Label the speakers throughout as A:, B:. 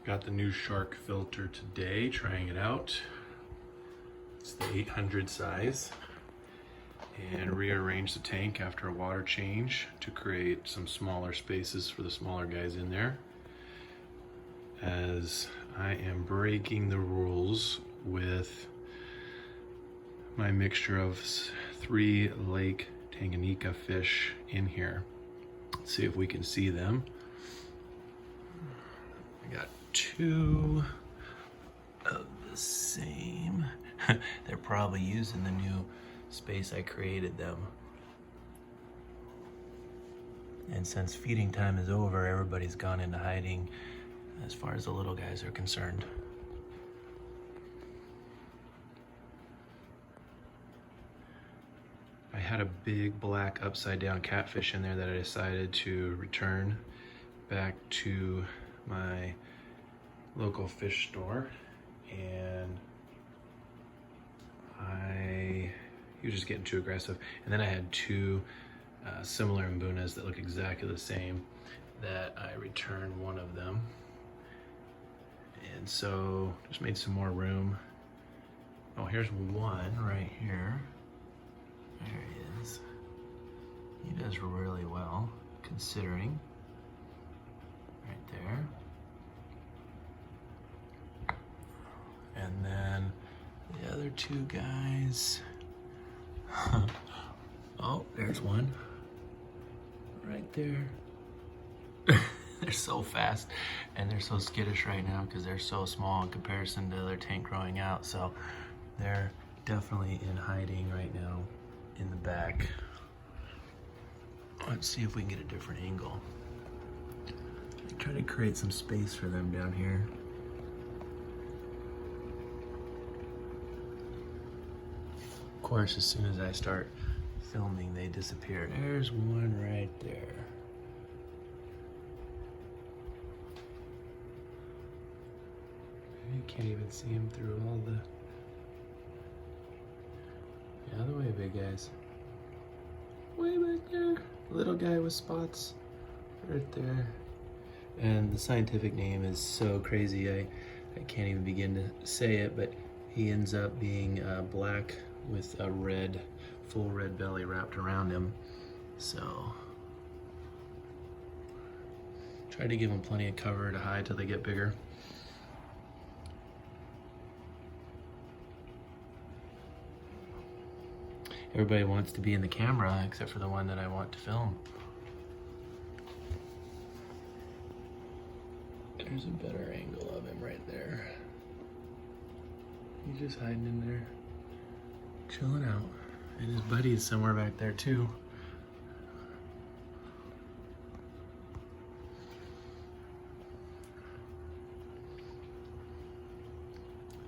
A: Got the new shark filter today, trying it out. It's the 800 size. And rearrange the tank after a water change to create some smaller spaces for the smaller guys in there. As I am breaking the rules with my mixture of 3 Lake Tanganyika fish in here. Let's see if we can see them. I got 2 of the same. They're probably using the new space I created them. And since feeding time is over, everybody's gone into hiding as far as the little guys are concerned. I had a big black upside down catfish in there that I decided to return back to my local fish store, and he was just getting too aggressive. And then I had 2 similar mbunas that look exactly the same that I returned one of them. And so just made some more room. Oh, here's one right here. There he is. He does really well, considering. Right there. And then the other 2 guys. Oh, there's one. Right there. They're so fast and they're so skittish right now because they're so small in comparison to their tank growing out. So they're definitely in hiding right now in the back. Let's see if we can get a different angle. Try to create some space for them down here. Of course, as soon as I start filming, they disappear. There's one right there. You can't even see him through all the... Yeah, other way, big guys. Way back there. Little guy with spots. Right there. And the scientific name is so crazy, I can't even begin to say it, but he ends up being black with a red, full red belly wrapped around him. So, try to give them plenty of cover to hide till they get bigger. Everybody wants to be in the camera except for the one that I want to film. There's a better angle of him right there. He's just hiding in there, chilling out. And his buddy is somewhere back there too.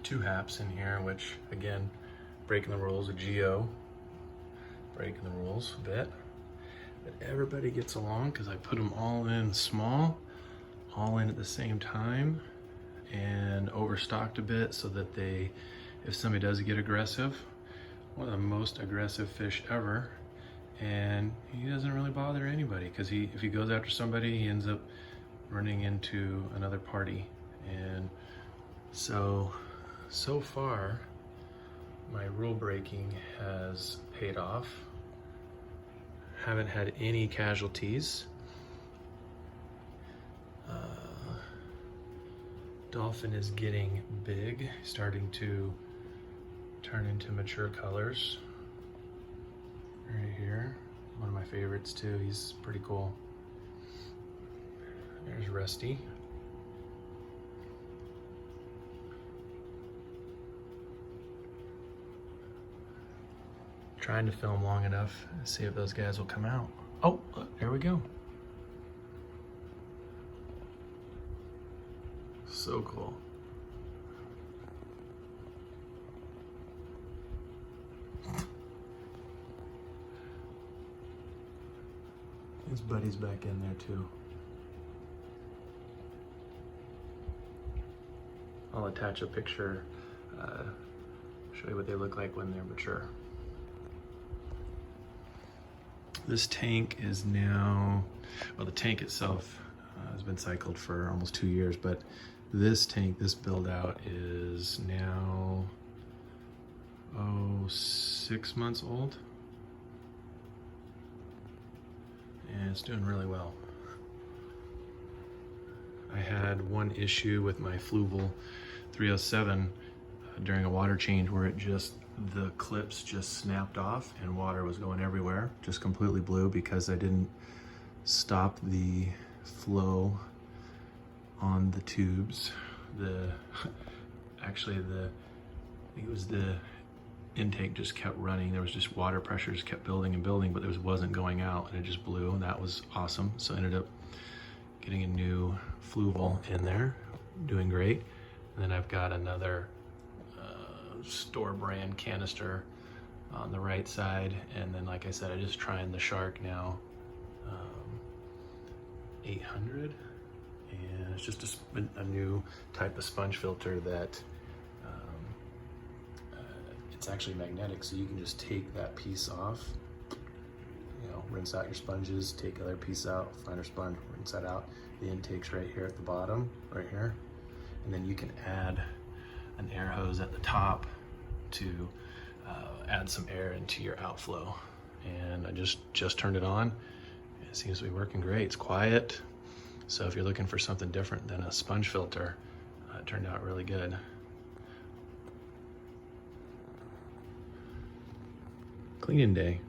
A: Two haps in here, which again, breaking the rules of Geo. Breaking the rules a bit. But everybody gets along because I put them all in small, all in at the same time, and overstocked a bit so that they, if somebody does get aggressive, one of the most aggressive fish ever, and he doesn't really bother anybody because if he goes after somebody, he ends up running into another party. And so far, my rule breaking has paid off. Haven't had any casualties. Dolphin is getting big, starting to turn into mature colors. Right here, one of my favorites too. He's pretty cool. There's Rusty. Trying to film long enough to see if those guys will come out. Oh, look, there we go. So cool. His buddy's back in there too. I'll attach a picture, show you what they look like when they're mature. This tank is now, well, the tank itself has been cycled for almost 2 years, but This tank, this build out is now, 6 months old. And it's doing really well. I had one issue with my Fluval 307 during a water change where the clips just snapped off and water was going everywhere, just completely blue because I didn't stop the flow on the tubes. I think it was the intake just kept running. There was just water pressure just kept building and building, but it wasn't going out, and it just blew, and that was awesome. So I ended up getting a new Fluval in there, doing great. And then I've got another store brand canister on the right side, and then like I said, I just trying the Shark now, 800, and it's just a new type of sponge filter that it's actually magnetic, so you can just take that piece off, rinse out your sponges, take the other piece out, finer sponge, rinse that out. The intake's right here at the bottom, right here, and then you can add an air hose at the top to add some air into your outflow. And I just turned it on. It seems to be working great. It's quiet, so if you're looking for something different than a sponge filter, it turned out really good. Cleaning day.